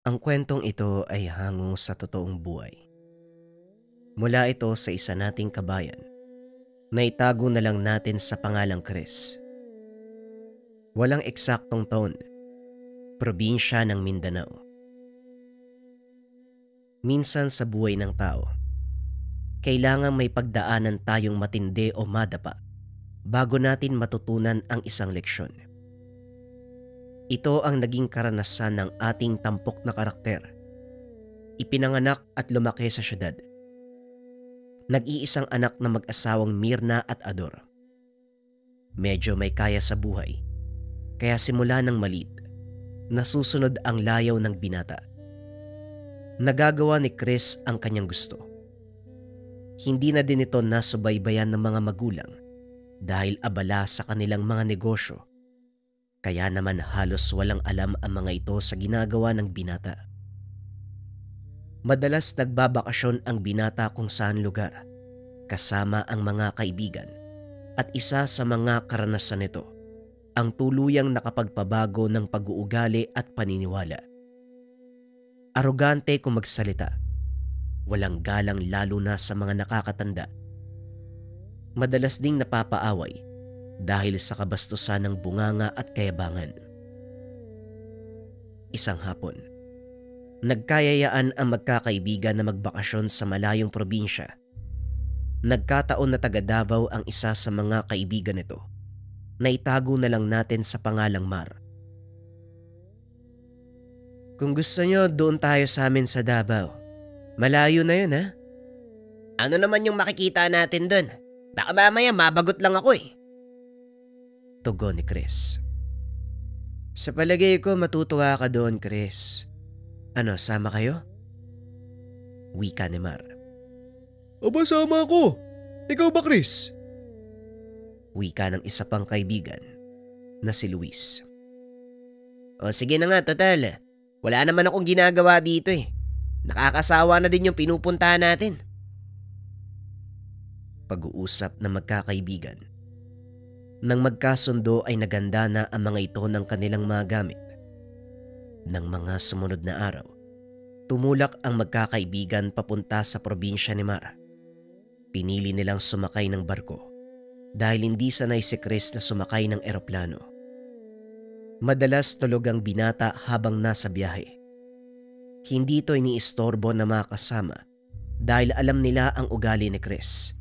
Ang kwentong ito ay hango sa totoong buhay. Mula ito sa isa nating kabayan na itago na lang natin sa pangalang Chris. Walang eksaktong taon, probinsya ng Mindanao. Minsan sa buhay ng tao, kailangan may pagdaanan tayong matindi o madapa bago natin matutunan ang isang leksyon. Ito ang naging karanasan ng ating tampok na karakter. Ipinanganak at lumaki sa syudad. Nag-iisang anak na mag-asawang Mirna at Ador. Medyo may kaya sa buhay, kaya simula ng maliit, nasusunod ang layaw ng binata. Nagagawa ni Chris ang kanyang gusto. Hindi na din ito nasubaybayan ng mga magulang dahil abala sa kanilang mga negosyo. Kaya naman halos walang alam ang mga ito sa ginagawa ng binata. Madalas nagbabakasyon ang binata kung saan lugar, kasama ang mga kaibigan, at isa sa mga karanasan nito, ang tuluyang nakapagpabago ng pag-uugali at paniniwala. Arogante kung magsalita, walang galang lalo na sa mga nakakatanda. Madalas ding napapaaway dahil sa kabastusan ng bunganga at kayabangan. Isang hapon, nagkayayaan ang magkakaibigan na magbakasyon sa malayong probinsya. Nagkataon na taga Davao ang isa sa mga kaibigan nito, na itago na lang natin sa pangalang Mar. Kung gusto nyo, doon tayo sa amin sa Davao. Malayo na yun, ha? Ano naman yung makikita natin dun? Baka mamaya mabagot lang ako eh. Tugon ni Chris. Sa palagay ko matutuwa ka doon, Chris. Ano, sama kayo? Wika ni Mar. Aba, sama ako. Ikaw ba, Chris? Wika ng isa pang kaibigan na si Luis. O sige na nga, total. Wala naman akong ginagawa dito eh. Nakakasawa na din yung pinupuntahan natin. Pag-uusap ng magkakaibigan. Nang magkasundo ay naganda na ang mga ito ng kanilang mga gamit. Nang mga sumunod na araw, tumulak ang magkakaibigan papunta sa probinsya ni Mar. Pinili nilang sumakay ng barko dahil hindi sanay si Chris na sumakay ng eroplano. Madalas tulog ang binata habang nasa biyahe. Hindi ito iniistorbo na mga kasama dahil alam nila ang ugali ni Chris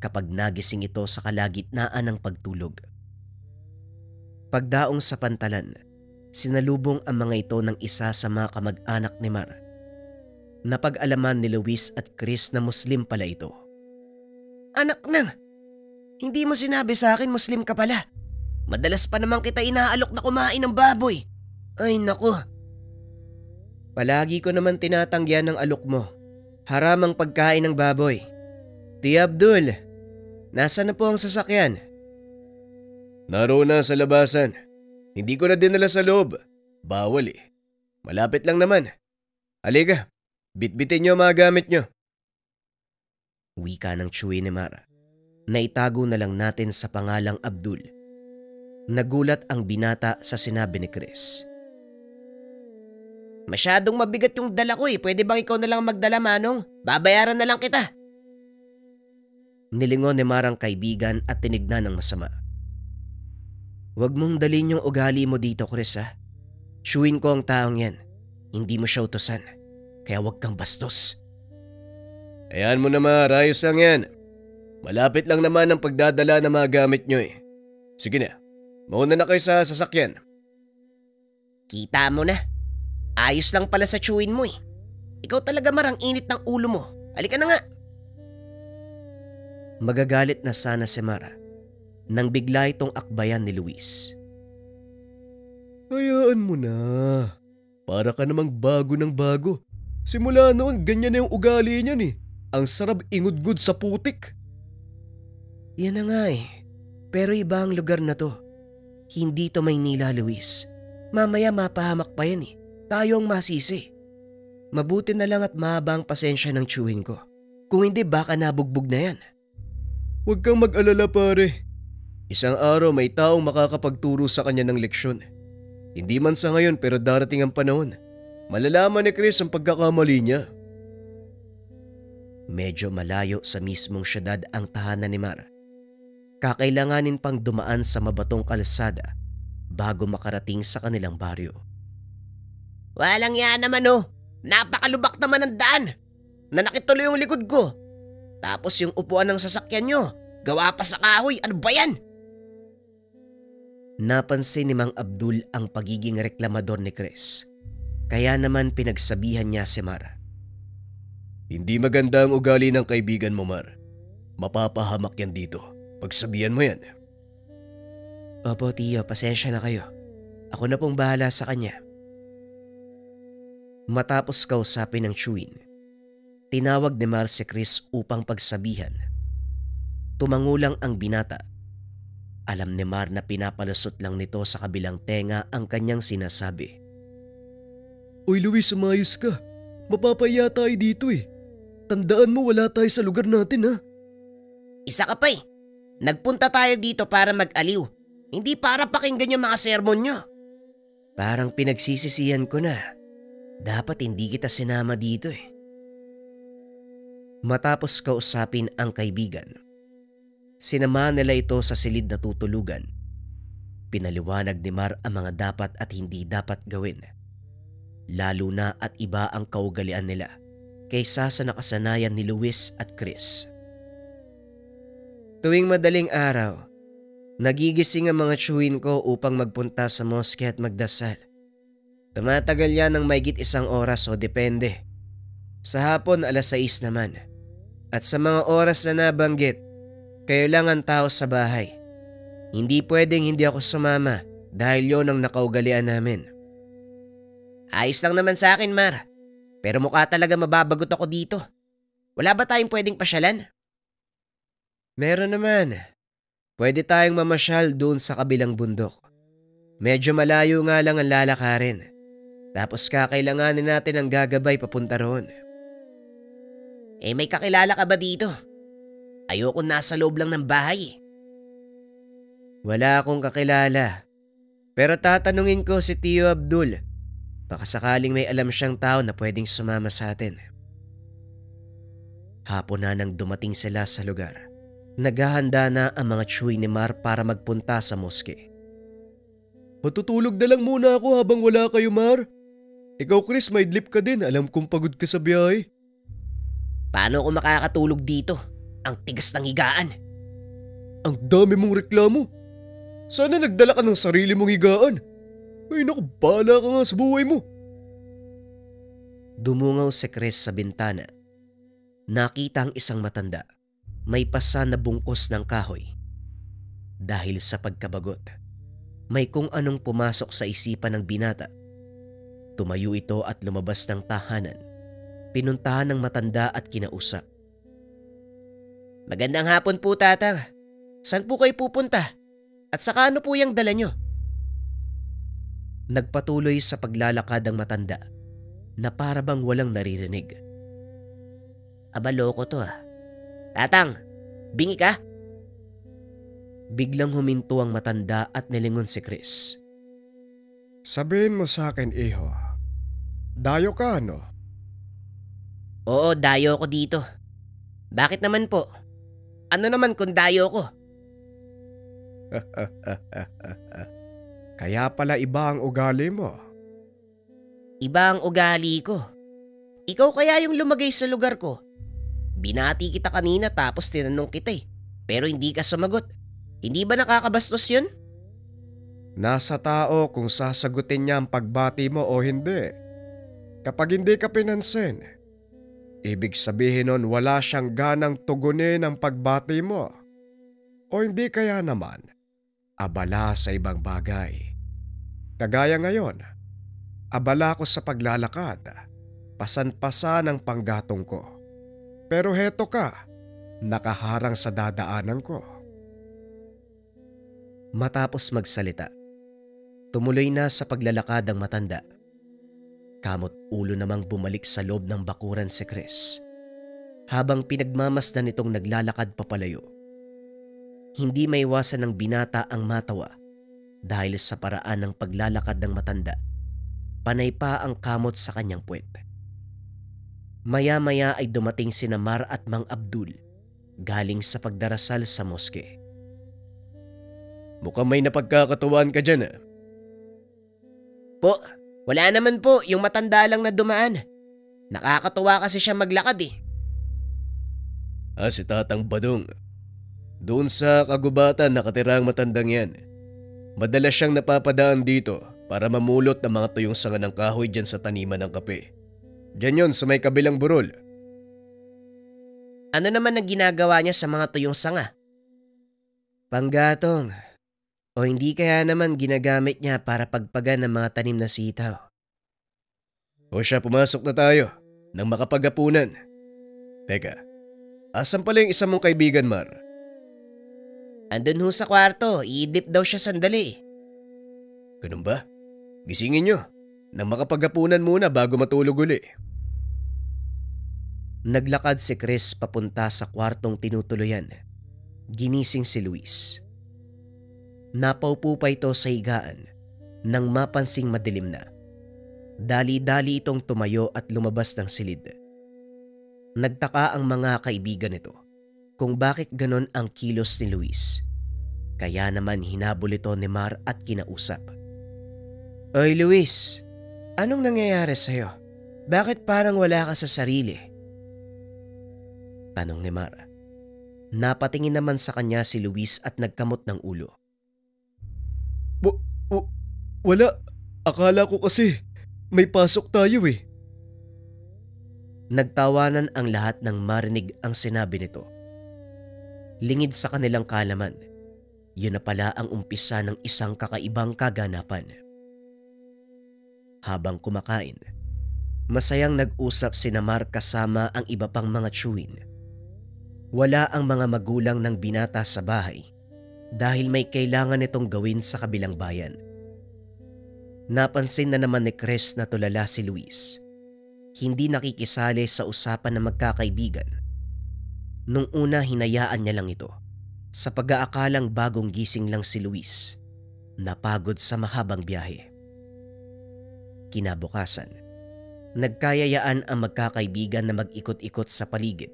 kapag nagising ito sa kalagitnaan ng pagtulog. Pagdaong sa pantalan, sinalubong ang mga ito ng isa sa mga kamag-anak ni Mar. Napag-alaman ni Luis at Chris na Muslim pala ito. Anak nang, hindi mo sinabi sa akin Muslim ka pala. Madalas pa naman kita inaalok na kumain ng baboy. Ay naku. Palagi ko naman tinatanggihan ng alok mo. Haram ang pagkain ng baboy. Ti Abdul, nasaan na po ang sasakyan? Naroon na sa labasan. Hindi ko na dinala sa loob. Bawal eh. Malapit lang naman. Halika, bitbitin niyo ang mga gamit niyo. Wika ng Chuy ni Mar, na itago na lang natin sa pangalang Abdul. Nagulat ang binata sa sinabi ni Chris. Masyadong mabigat yung dala ko eh. Pwede bang ikaw na lang magdala, Manong? Babayaran na lang kita. Nilingon ni Mar ang kaibigan at tinignan ng masama. Huwag mong dalhin yung ugali mo dito, Chris, ha? Suyin ko ang taong yan. Hindi mo siya utusan. Kaya huwag kang bastos. Ayan mo na, Mar, ayos lang yan. Malapit lang naman ang pagdadala ng mga gamit nyo eh. Sige na, mauna na kayo sa sasakyan. Kita mo na. Ayos lang pala sa chewin mo eh. Ikaw talaga, Mar, ang init ng ulo mo. Halika na nga. Magagalit na sana si Mar nang bigla itong akbayan ni Luis. Hayaan mo na. Para ka namang bago ng bago. Simula noon, ganyan na yung ugali niyan eh. Ang sarap ingudgud sa putik. Yan na nga eh. Pero iba ang lugar na to. Hindi to Maynila, Luis. Mamaya mapahamak pa yan eh. Tayo ang masisi. Mabuti na lang at mahaba ang pasensya ng chewin ko. Kung hindi baka nabugbog na yan. Huwag kang mag-alala, pare. Isang araw may taong makakapagturo sa kanya ng leksyon. Hindi man sa ngayon pero darating ang panahon. Malalaman ni Chris ang pagkakamali niya. Medyo malayo sa mismong syudad ang tahanan ni Mar. Kakailanganin pang dumaan sa mabatong kalsada bago makarating sa kanilang baryo. Walang yan naman oh. Napakalubak naman ng daan. Nanakit tuloy yung likod ko. Tapos yung upuan ng sasakyan nyo, gawa pa sa kahoy. Ano ba yan? Napansin ni Mang Abdul ang pagiging reklamador ni Chris. Kaya naman pinagsabihan niya si Mar. Hindi maganda ang ugali ng kaibigan mo, Mar. Mapapahamak yan dito. Pagsabihan mo yan. Opo tiyo, pasensya na kayo. Ako na pong bahala sa kanya. Matapos kausapin ng chewin, tinawag ni Mar si Chris upang pagsabihan. Tumangulang ang binata. Alam ni Mar na pinapalusot lang nito sa kabilang tenga ang kanyang sinasabi. Uy Luis, umayos ka. Mapapaya tayo dito eh. Tandaan mo wala tayo sa lugar natin ha. Isa ka pa eh. Nagpunta tayo dito para mag-aliw. Hindi para pakinggan yung mga sermon nyo. Parang pinagsisisihan ko na. Dapat hindi kita sinama dito eh. Matapos kausapin ang kaibigan, sinamahan nila ito sa silid na tutulugan. Pinaliwanag ni Mar ang mga dapat at hindi dapat gawin. Lalo na at iba ang kaugalian nila kaysa sa nakasanayan ni Luis at Chris. Tuwing madaling araw, nagigising ang mga tiyuhin ko upang magpunta sa moske at magdasal. Tumatagal yan ng maigit 1 oras o depende. Sa hapon 6:00 naman. At sa mga oras na nabanggit, kayo lang ang tao sa bahay. Hindi pwedeng hindi ako sumama dahil yon ang nakaugalian namin. Ayos lang naman sa akin, Mar. Pero mukha talaga mababagot ako dito. Wala ba tayong pwedeng pasyalan? Meron naman. Pwede tayong mamasyal doon sa kabilang bundok. Medyo malayo nga lang ang lalakarin. Tapos kakailanganin natin ang gagabay papunta roon. Eh may kakilala ka ba dito? Ayoko nasa loob lang ng bahay eh. Wala akong kakilala. Pero tatanungin ko si Tio Abdul. Baka sakaling may alam siyang tao na pwedeng sumama sa atin. Hapon na nang dumating sila sa lugar. Naghahanda na ang mga tsuy ni Mar para magpunta sa moske. Matutulog na lang muna ako habang wala kayo, Mar. Ikaw Chris, may idlip ka din. Alam kong pagod ka sa biyahe. Paano ako makakatulog dito? Ang tigas ng higaan. Ang dami mong reklamo. Sana nagdala ka ng sarili mong higaan. Ay naku, bahala ka nga sa buhay mo. Dumungaw si Chris sa bintana. Nakita ang isang matanda. May pasa na bungkos ng kahoy. Dahil sa pagkabagot, may kung anong pumasok sa isipan ng binata. Tumayo ito at lumabas ng tahanan. Pinuntahan ng matanda at kinausap. Magandang hapon po, Tatang. Saan po kayo pupunta? At saka ano po yung dala nyo? Nagpatuloy sa paglalakad ang matanda na para bang walang naririnig. Aba, loko to ah. Tatang, bingi ka? Biglang huminto ang matanda at nilingon si Chris. Sabihin mo sa akin, iho. Dayo ka, no? Oo, dayo ko dito. Bakit naman po? Ano naman kung dayo ko? Kaya pala iba ang ugali mo. Iba ang ugali ko. Ikaw kaya yung lumagay sa lugar ko. Binati kita kanina tapos tinanong kita eh. Pero hindi ka sumagot. Hindi ba nakakabastos yun? Nasa tao kung sasagutin niya ang pagbati mo o hindi. Kapag hindi ka pinansin, ibig sabihin nun wala siyang ganang tugunin ang pagbati mo. O hindi kaya naman, abala sa ibang bagay. Kagaya ngayon, abala ko sa paglalakad, pasan-pasan ang panggatong ko. Pero heto ka, nakaharang sa dadaanan ko. Matapos magsalita, tumuloy na sa paglalakad ang matanda. Kamot ulo namang bumalik sa loob ng bakuran si Chris. Habang pinagmamasdan nitong naglalakad papalayo. Hindi maiwasan ng binata ang matawa dahil sa paraan ng paglalakad ng matanda. Panay pa ang kamot sa kanyang puwet. Maya-maya ay dumating sina Mar at Mang Abdul galing sa pagdarasal sa moske. Mukhang may napagkakatuwaan ka dyan ah. Po, wala naman po, yung matanda lang na dumaan. Nakakatuwa kasi siya maglakad eh. Si Tatang Badong. Doon sa kagubatan nakatira ang matandang yan. Madalas siyang napapadaan dito para mamulot ng mga tuyong sanga ng kahoy dyan sa taniman ng kape. Dyan yon sa may kabilang burol. Ano naman ang ginagawa niya sa mga tuyong sanga? Panggatong. O hindi kaya naman ginagamit niya para pagpagan ng mga tanim na sitaw. O siya, pumasok na tayo nang makapagapunan. Teka, asan pala yung isa mong kaibigan, Mar? Andun ho sa kwarto, iidip daw siya sandali. Ganun ba? Gisingin nyo nang makapagapunan muna bago matulog uli. Naglakad si Chris papunta sa kwartong tinutuluyan. Ginising si Luis. Napaupo pa ito sa higaan nang mapansing madilim na. Dali-dali itong tumayo at lumabas ng silid. Nagtaka ang mga kaibigan nito kung bakit ganon ang kilos ni Luis. Kaya naman hinabol ito ni Mar at kinausap. Oy Luis, anong nangyayari sa'yo? Bakit parang wala ka sa sarili? Tanong ni Mar. Napatingin naman sa kanya si Luis at nagkamot ng ulo. Wala. Akala ko kasi may pasok tayo eh. Nagtawanan ang lahat nang marinig ang sinabi nito. Lingid sa kanilang kaalaman, yun na pala ang umpisa ng isang kakaibang kaganapan. Habang kumakain, masayang nag-usap sina Mar kasama ang iba pang mga tiyuhin. Wala ang mga magulang ng binata sa bahay dahil may kailangan itong gawin sa kabilang bayan. Napansin na naman ni Chris na tulala si Luis. Hindi nakikisali sa usapan ng magkakaibigan. Nung una hinayaan niya lang ito sa pag-aakalang bagong gising lang si Luis, napagod sa mahabang biyahe. Kinabukasan, nagkayayaan ang magkakaibigan na mag-ikot-ikot sa paligid.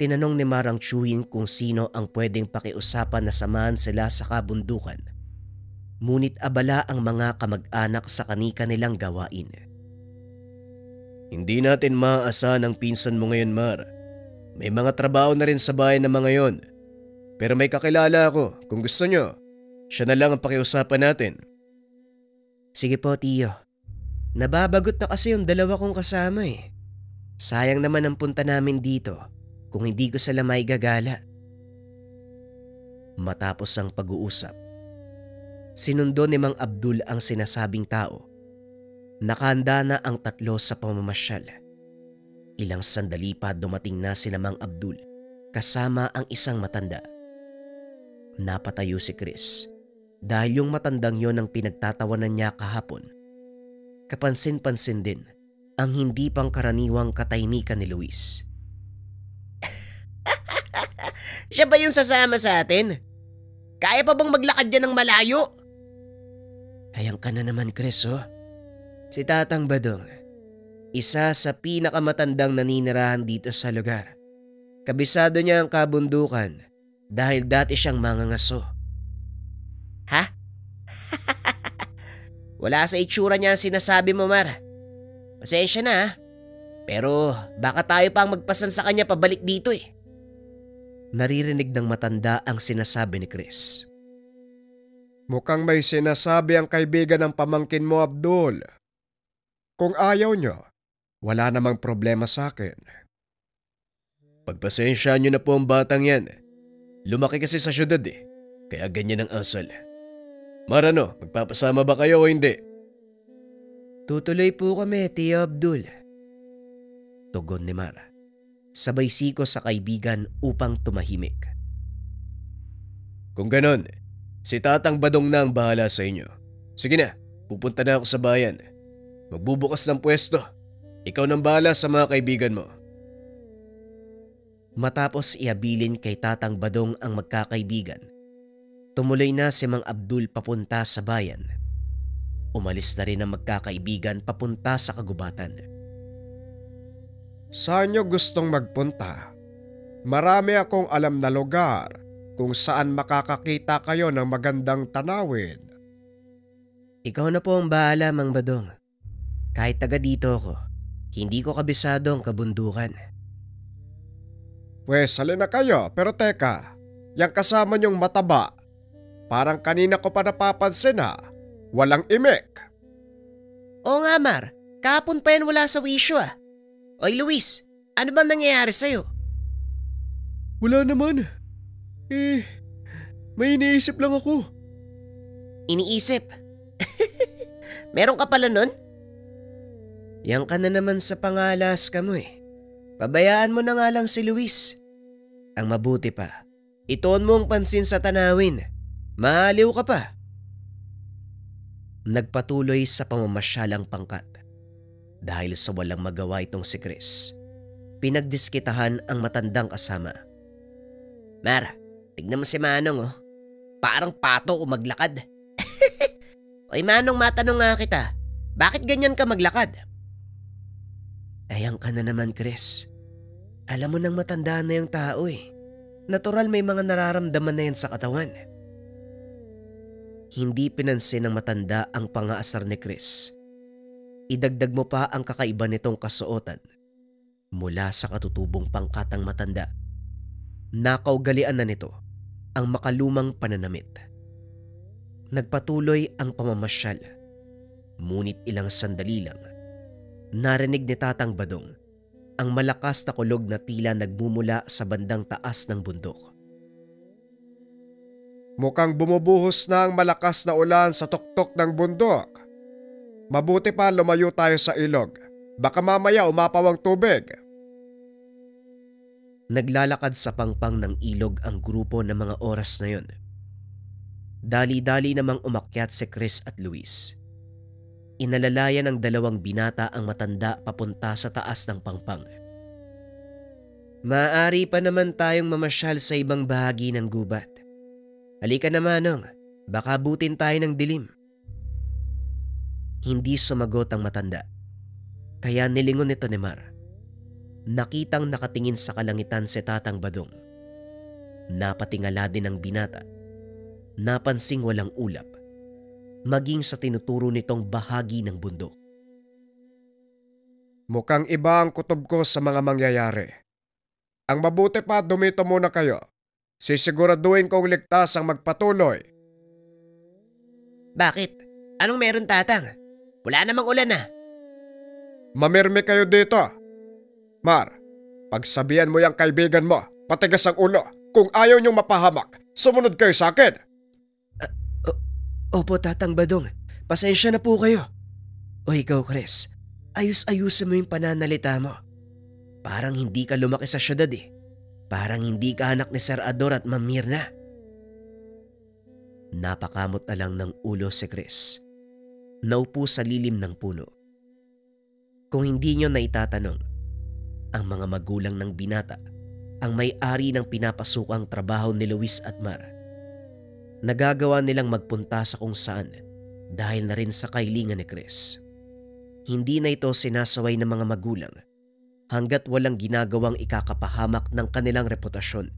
Tinanong ni Marang Chuyin kung sino ang pwedeng pakiusapan na samahan sila sa kabundukan. Ngunit abala ang mga kamag-anak sa kani-kanilang gawain. Hindi natin maaasahan ang pinsan mo ngayon, Mar. May mga trabaho na rin sa bahay ng mga yon. Pero may kakilala ako. Kung gusto nyo, siya na lang ang pakiusapan natin. Sige po, Tiyo. Nababagot na kasi yung dalawa kong kasama eh. Sayang naman ang punta namin dito kung hindi ko sila may gagala. Matapos ang pag-uusap, sinundo ni Mang Abdul ang sinasabing tao. Nakahanda na ang tatlo sa pamamasyal. Ilang sandali pa dumating na sina Mang Abdul kasama ang isang matanda. Napatayo si Chris dahil yung matandang yon ang pinagtatawanan niya kahapon. Kapansin-pansin din ang hindi pangkaraniwang katahimikan ni Luis. Siya ba yung sasama sa atin? Kaya pa bang maglakad dyan ng malayo? Hayang ka na naman, Chris, oh. Si Tatang Badong, isa sa pinakamatandang naninirahan dito sa lugar. Kabisado niya ang kabundukan dahil dati siyang mangangaso. Ha? Wala sa itsura niya ang sinasabi mo, Mar. Pasensya na ha. Pero baka tayo pa ang magpasan sa kanya pabalik dito eh. Naririnig ng matanda ang sinasabi ni Chris. Mukhang may sinasabi ang kaibigan ng pamangkin mo, Abdul. Kung ayaw nyo, wala namang problema sa akin. Pagpasensya nyo na po ang batang yan. Lumaki kasi sa syudad eh, kaya ganyan ang asal. Mar, magpapasama ba kayo o hindi? Tutuloy po kami, Tiyo Abdul. Tugon ni Mar. Sabay siko sa kaibigan upang tumahimik. Kung ganon, si Tatang Badong na ang bahala sa inyo. Sige na, pupunta na ako sa bayan. Magbubukas ng pwesto. Ikaw nang bahala sa mga kaibigan mo. Matapos iabilin kay Tatang Badong ang magkakaibigan, tumuloy na si Mang Abdul papunta sa bayan. Umalis na rin ang magkakaibigan papunta sa kagubatan. Saan nyo gustong magpunta? Marami akong alam na lugar kung saan makakakita kayo ng magandang tanawin. Ikaw na po ang bahala, Mang Badong. Kahit taga dito ako, hindi ko kabisado ang kabundukan. Pwes, halin na kayo, pero teka, yang kasama nyong mataba, parang kanina ko pa napapansin ha, walang imik. Oo nga Mar, kahapon pa yan wala sa wisyo ah. Oy Luis, ano bang nangyayari sa'yo? Wala naman. May iniisip lang ako. Iniisip? Meron ka pala nun? Yang ka na naman sa pangalas ka mo eh. Pabayaan mo na nga lang si Luis. Ang mabuti pa, itoon mo ang pansin sa tanawin. Maaliw ka pa. Nagpatuloy sa pamamasyalang pangkat. Dahil sa walang magawa itong si Chris, pinagdiskitahan ang matandang kasama. Mar, tignan mo si Manong oh. Parang pato o maglakad. Oy Manong, matanong nga kita. Bakit ganyan ka maglakad? Ayan ka na naman, Chris. Alam mo nang matanda na yung tao eh. Natural may mga nararamdaman na yan sa katawan. Hindi pinansin ng matanda ang pangaasar ni Chris. Idagdag mo pa ang kakaiba nitong kasuotan. Mula sa katutubong pangkatang matanda, nakaugalian na nito ang makalumang pananamit. Nagpatuloy ang pamamasyal. Ngunit ilang sandali lang, narinig ni Tatang Badong ang malakas na kulog na tila nagmumula sa bandang taas ng bundok. Mukhang bumubuhos na ang malakas na ulan sa tuktok ng bundok. Mabuti pa lumayo tayo sa ilog. Baka mamaya umapaw ang tubig. Naglalakad sa pangpang ng ilog ang grupo ng mga oras na yon. Dali-dali namang umakyat si Chris at Luis. Inalalayan ng dalawang binata ang matanda papunta sa taas ng pangpang. Maaari pa naman tayong mamasyal sa ibang bahagi ng gubat. Halika na Manong, baka butin tayo ng dilim. Hindi sumagot ang matanda, kaya nilingon nito ni Mar. Nakitang nakatingin sa kalangitan si Tatang Badong. Napatingala din ang binata. Napansing walang ulap, maging sa tinuturo nitong bahagi ng bundok. Mukhang iba ang kutob ko sa mga mangyayari. Ang mabuti pa dumito muna kayo. Sisiguraduhin kong ligtas ang magpatuloy. Bakit? Anong meron Tatang? Wala namang ulan ah. Mamirmi kayo dito. Mar, pagsabihan mo yung kaibigan mo, patigas ang ulo. Kung ayaw niyong mapahamak, sumunod kayo sa akin. Opo Tatang Badong, pasensya na po kayo. O ikaw Chris, ayus-ayusin mo yung pananalita mo. Parang hindi ka lumaki sa syudad eh. Parang hindi ka anak ni Sir Ador at Ma'am Mirna. Napakamot na lang ng ulo si Chris. Naupo sa lilim ng puno. Kung hindi nyo naitatanong, ang mga magulang ng binata ang may-ari ng pinapasukang trabaho ni Luis at Mar. Nagagawa nilang magpunta sa kung saan dahil na rin sa kailingan ni Chris. Hindi na ito sinasaway ng mga magulang hanggat walang ginagawang ikakapahamak ng kanilang reputasyon.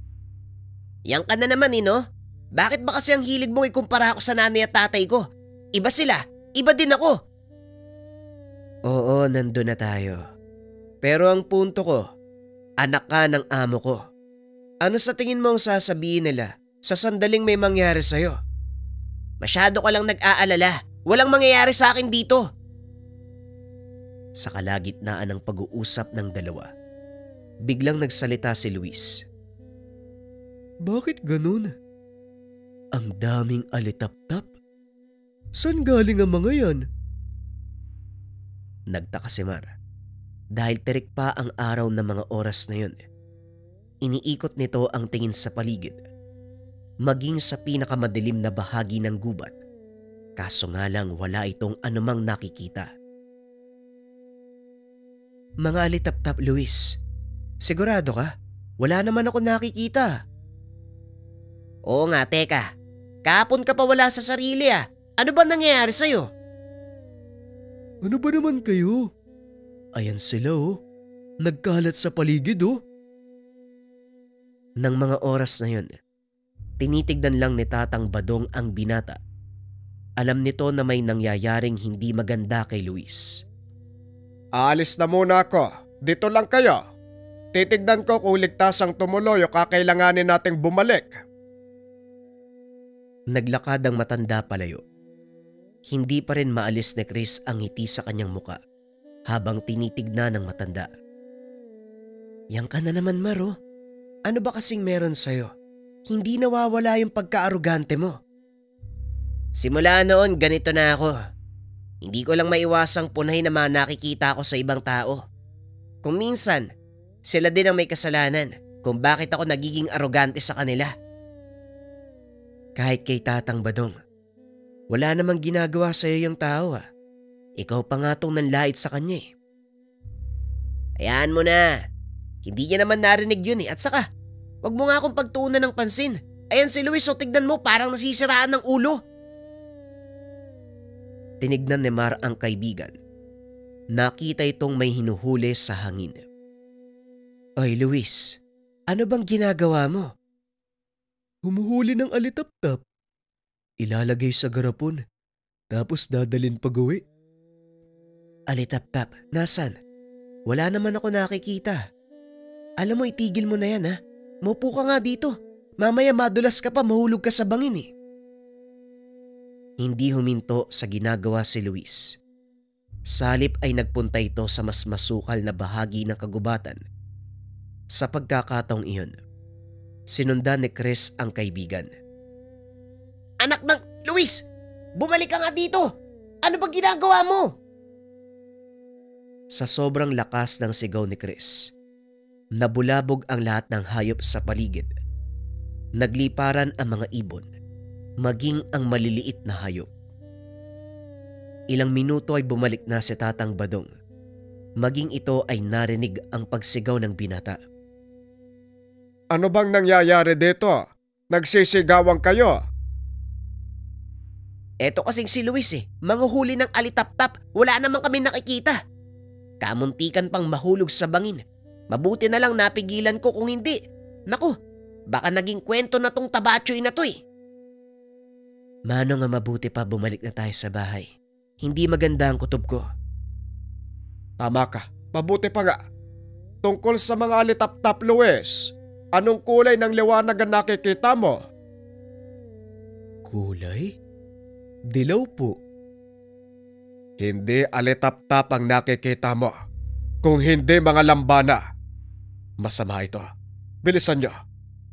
Yang ka na naman no? Bakit ba kasi ang hilig mong ikumpara ako sa nanay at tatay ko? Iba sila, iba din ako. Oo, nandun na tayo. Pero ang punto ko, anak ka ng amo ko. Ano sa tingin mo ang sasabihin nila sa sandaling may mangyari sa'yo? Masyado ka lang nag-aalala. Walang mangyayari sa akin dito. Sa kalagitnaan ng pag-uusap ng dalawa, biglang nagsalita si Luis. Bakit ganun? Ang daming alitap-tap. Saan galing ang mga yan? Nagtaka si Mar dahil terik pa ang araw ng mga oras na yun. Iniikot nito ang tingin sa paligid, maging sa pinakamadilim na bahagi ng gubat. Kaso nga lang wala itong anumang nakikita. Mga alitap-tap, Luis. Sigurado ka? Wala naman ako nakikita. Oo nga, teka. Kahapon ka pa wala sa sarili ah. Ano ba nangyayari sa'yo? Ano ba naman kayo? Ayan sila oh. Nagkalat sa paligid oh. Nang mga oras na yun, tinitignan lang ni Tatang Badong ang binata. Alam nito na may nangyayaring hindi maganda kay Luis. Aalis na muna ako. Dito lang kayo. Titignan ko kung ligtas ang tumuloy o kakailanganin nating bumalik. Naglakad ang matanda palayo. Hindi pa rin maalis ni Chris ang ngiti sa kanyang muka habang tinitignan ng matanda. Yang ka na naman, Maro. Ano ba kasing meron sa'yo? Hindi nawawala yung pagka-arugante mo. Simula noon ganito na ako. Hindi ko lang maiwasang punay na mga nakikita ko sa ibang tao. Kung minsan, sila din ang may kasalanan kung bakit ako nagiging arogante sa kanila. Kahit kay Tatang Badong, wala namang ginagawa sa'yo yung tao ah. Ikaw pa nga tong nanlait sa kanya eh. Hayaan mo na. Hindi niya naman narinig yun eh. At saka, wag mo nga akong pagtuunan ng pansin. Ayan si Luis, so tignan mo, parang nasisiraan ng ulo. Tinignan ni Mar ang kaibigan. Nakita itong may hinuhuli sa hangin. Oy Luis, ano bang ginagawa mo? Humuhuli ng alitap-tap. Ilalagay sa garapon. Tapos dadalin pag-uwi. Alitap-tap, nasan? Wala naman ako nakikita. Alam mo, itigil mo na yan ha. Maupo ka nga dito. Mamaya madulas ka pa, mahulog ka sa bangin eh. Hindi huminto sa ginagawa si Luis. Salip ay nagpunta ito sa mas masukal na bahagi ng kagubatan. Sa pagkakataong iyon, sinundan ni Chris ang kaibigan. Anak ng Luis! Bumalik ka nga dito! Ano ba ginagawa mo? Sa sobrang lakas ng sigaw ni Chris, nabulabog ang lahat ng hayop sa paligid. Nagliparan ang mga ibon, maging ang maliliit na hayop. Ilang minuto ay bumalik na si Tatang Badong. Maging ito ay narinig ang pagsigaw ng binata. Ano bang nangyayari dito? Nagsisigawan kayo? Eto kasing si Luis eh, manguhuli ng alitap-tap, wala naman kami nakikita. Kamuntikan pang mahulog sa bangin. Mabuti na lang napigilan ko kung hindi. Naku, baka naging kwento na tong tabatsoy na to eh. Mano nga mabuti pa bumalik na tayo sa bahay. Hindi maganda ang kutob ko. Tama ka, mabuti pa nga. Tungkol sa mga alitap-tap, Luis, anong kulay ng liwanag ang nakikita mo? Kulay? Dilaw po. Hindi alitap-tap ang nakikita mo. Kung hindi mga lambana. Masama ito. Bilisan nyo.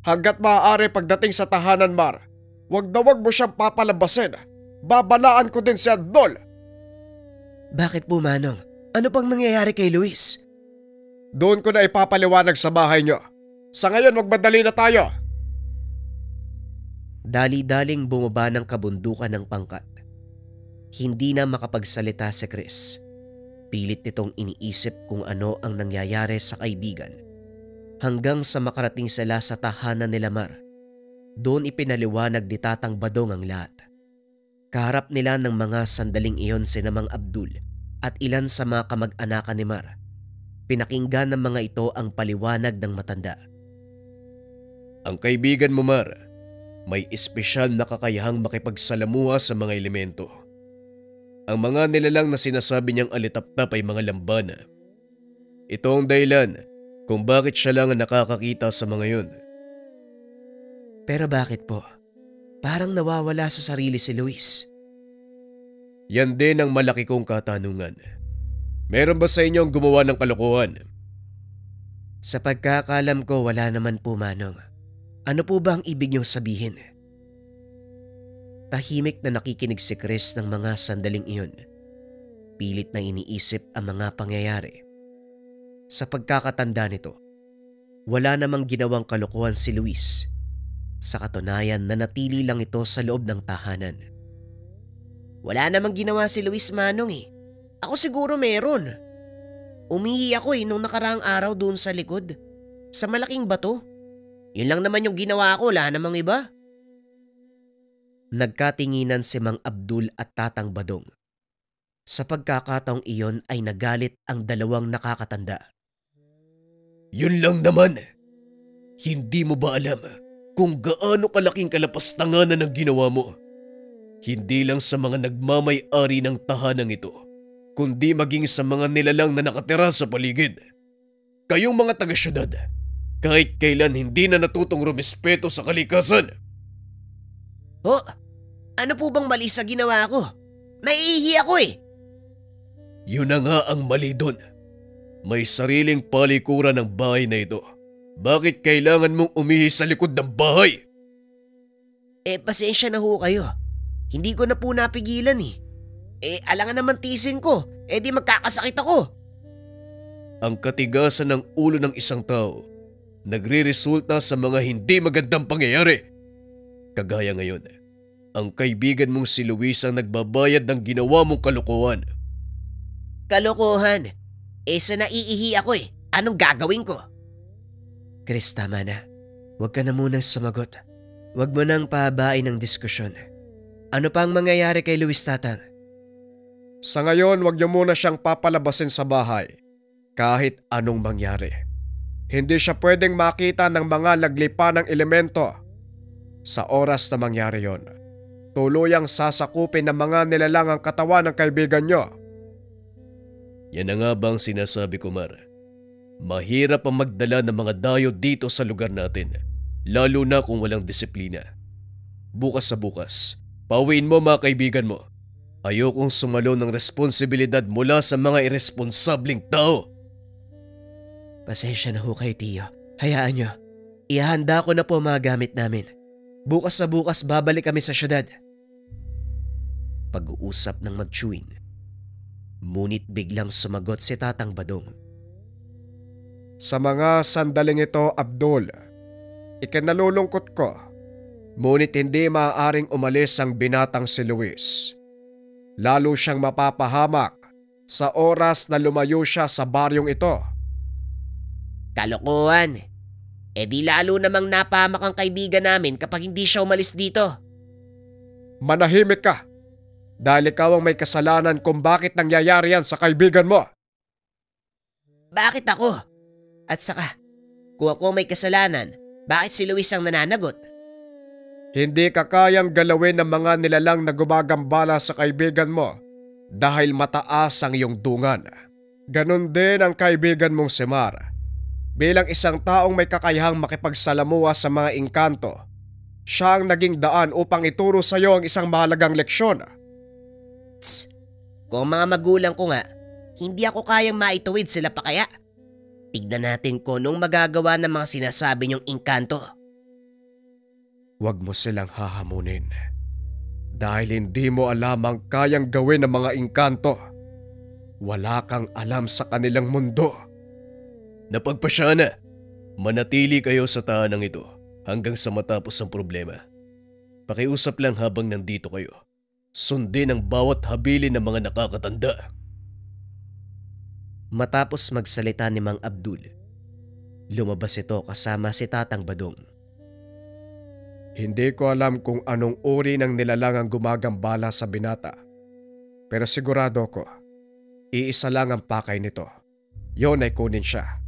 Hanggat maaari pagdating sa tahanan, Mar, wag na wag mo siyang papalabasin. Babalaan ko din si Adol. Bakit po, Manong? Ano pang nangyayari kay Luis? Doon ko na ipapaliwanag sa bahay nyo. Sa ngayon, magmadali na tayo. Dali-daling bumaba ng kabundukan ng pangkat. Hindi na makapagsalita si Chris. Pilit nitong iniisip kung ano ang nangyayari sa kaibigan. Hanggang sa makarating sila sa tahanan nila Mar. Doon ipinaliwanag ni Tatang Badong ang lahat. Kaharap nila ng mga sandaling iyon si Namang Abdul at ilan sa mga kamag-anakan ni Mar. Pinakinggan ng mga ito ang paliwanag ng matanda. Ang kaibigan mo, Mar, may espesyal na kakayahang makipagsalamuha sa mga elemento. Ang mga nilalang na sinasabi niyang alitap-tap ay mga lambana. Ito ang dahilan kung bakit siya lang ang nakakakita sa mga yun. Pero bakit po? Parang nawawala sa sarili si Luis. Yan din ang malaki kong katanungan. Meron ba sa inyo ang gumawa ng kalokohan? Sa pagkakalam ko, wala naman po, Manong. Ano po ba ang ibig niyong sabihin? Tahimik na nakikinig si Chris ng mga sandaling iyon. Pilit na iniisip ang mga pangyayari. Sa pagkakatanda nito, wala namang ginawang kalokohan si Luis. Sa katunayan, nanatili lang ito sa loob ng tahanan. Wala namang ginawa si Luis, Manong eh. Ako siguro meron. Umihi ako eh nung nakaraang araw doon sa likod. Sa malaking bato. Yun lang naman yung ginawa ko, wala namang iba. Nagkatinginan si Mang Abdul at Tatang Badong. Sa pagkakataong iyon ay nagalit ang dalawang nakakatanda. Yun lang naman. Hindi mo ba alam kung gaano kalaking kalapastanganan ang ginawa mo? Hindi lang sa mga nagmamay-ari ng tahanang ito, kundi maging sa mga nilalang na nakatira sa paligid. Kayong mga taga-syudad, kahit kailan hindi na natutong rumespeto sa kalikasan. Ho, ano po bang mali sa ginawa ko? Naiihi ako eh. Yun na nga ang mali doon. May sariling palikuran ng bahay na ito. Bakit kailangan mong umihi sa likod ng bahay? Pasensya na ho kayo. Hindi ko na po napigilan eh. Alangan naman tisin ko. Di magkakasakit ako. Ang katigasan ng ulo ng isang tao nagre-resulta sa mga hindi magandang pangyayari. Kagaya ngayon, ang kaibigan mong si Luis ang nagbabayad ng ginawa mong kalokohan. Kalokohan? Sa naiihi ako eh. Anong gagawin ko? Chris, tama na. Huwag ka na munang sumagot. Huwag mo nang pahabain ng diskusyon. Ano pa ang mangyayari kay Luis, Tatang? Sa ngayon, wag niyo muna siyang papalabasin sa bahay. Kahit anong mangyari. Hindi siya pwedeng makita ng mga laglipa ng elemento. Sa oras na mangyari yon, tuluyang sasakupin ng mga nilalang ang katawan ng kaibigan niyo. Yan na nga bang sinasabi ko, Mar? Mahirap ang magdala ng mga dayo dito sa lugar natin, lalo na kung walang disiplina. Bukas sa bukas, pauwiin mo mga kaibigan mo. Ayokong sumalo ng responsibilidad mula sa mga irresponsableng tao. Pasensya na ho kayo, Tiyo. Hayaan nyo. Ihanda ko na po mga gamit namin. Bukas sa bukas babalik kami sa syudad. Pag-uusap ng mag-chewin. Ngunit biglang sumagot si Tatang Badong. Sa mga sandaling ito, Abdul, ikinalulungkot ko. Ngunit hindi maaaring umalis ang binatang si Luis. Lalo siyang mapapahamak sa oras na lumayo siya sa baryong ito. Kalokohan. Di lalo namang napahamak ang kaibigan namin kapag hindi siya umalis dito. Manahimik ka. Dahil ikaw ang may kasalanan kung bakit nangyayari yan sa kaibigan mo. Bakit ako? At saka, kung ako may kasalanan, bakit si Luis ang nananagot? Hindi ka kayang galawin ng mga nilalang na gumagambala sa kaibigan mo dahil mataas ang iyong dungan. Ganon din ang kaibigan mong si Mar. Bilang isang taong may kakayahang makipagsalamuha sa mga engkanto, siya ang naging daan upang ituro sa iyo ang isang mahalagang leksyon. Tss! Kung mga magulang ko nga, hindi ako kayang maituwid sila pa kaya. Tignan natin kung anong magagawa ng mga sinasabi niyong engkanto. Huwag mo silang hahamunin. Dahil hindi mo alam ang kayang gawin ng mga engkanto. Wala kang alam sa kanilang mundo. Napagpasya na. Manatili kayo sa tahanang ito hanggang sa matapos ang problema. Pakiusap lang habang nandito kayo. Sundin ang bawat habilin ng mga nakakatanda. Matapos magsalita ni Mang Abdul, lumabas ito kasama si Tatang Badong. Hindi ko alam kung anong uri ng nilalang ang gumagambala sa binata. Pero sigurado ko, iisa lang ang pakay nito. Yon ay kunin siya.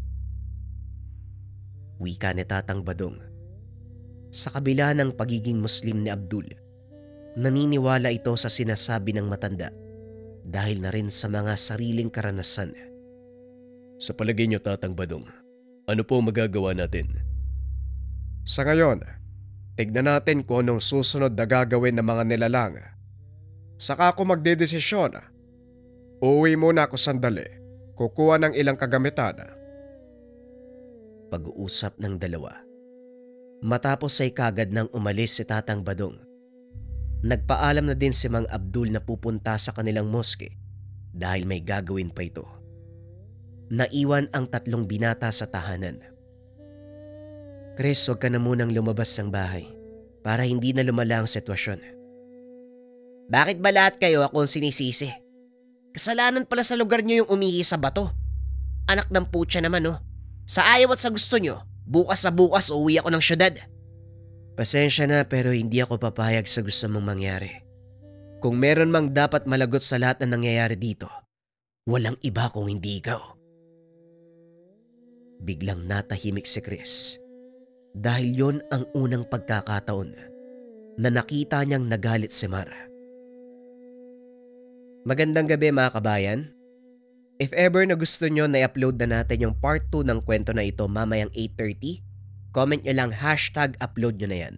Wika ni Tatang Badong. Sa kabila ng pagiging Muslim ni Abdul, naniniwala ito sa sinasabi ng matanda dahil na rin sa mga sariling karanasan. Sa palagay niyo, Tatang Badong, ano po magagawa natin? Sa ngayon, tignan natin kung anong susunod na gagawin ng mga nilalang. Saka ako magdedesisyon. Uuwi muna ako sandali. Kukuha ng ilang kagamitan. Pag-uusap ng dalawa. Matapos ay kagad nang umalis si Tatang Badong. Nagpaalam na din si Mang Abdul na pupunta sa kanilang moske dahil may gagawin pa ito. Naiwan ang tatlong binata sa tahanan. Chris, huwag ka na munang lumabas ng bahay para hindi na lumala ang sitwasyon. Bakit ba lahat kayo ako ang sinisisi? Kasalanan pala sa lugar niyo yung umihi sa bato. Anak ng putya naman oh. Sa ayaw at sa gusto niyo, bukas sa bukas uuwi ako ng syudad. Pasensya na pero hindi ako papayag sa gusto mong mangyari. Kung meron mang dapat malagot sa lahat na nangyayari dito, walang iba kung hindi ikaw. Biglang natahimik si Chris dahil yon ang unang pagkakataon na nakita niyang nagalit si Mara. Magandang gabi mga kabayan. If ever na gusto nyo na i-upload na natin yung part 2 ng kwento na ito mamayang 8:30, comment nyo lang #upload nyo na yan.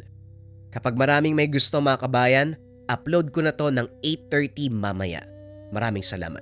Kapag maraming may gusto mga kabayan, upload ko na to ng 8:30 mamaya. Maraming salamat.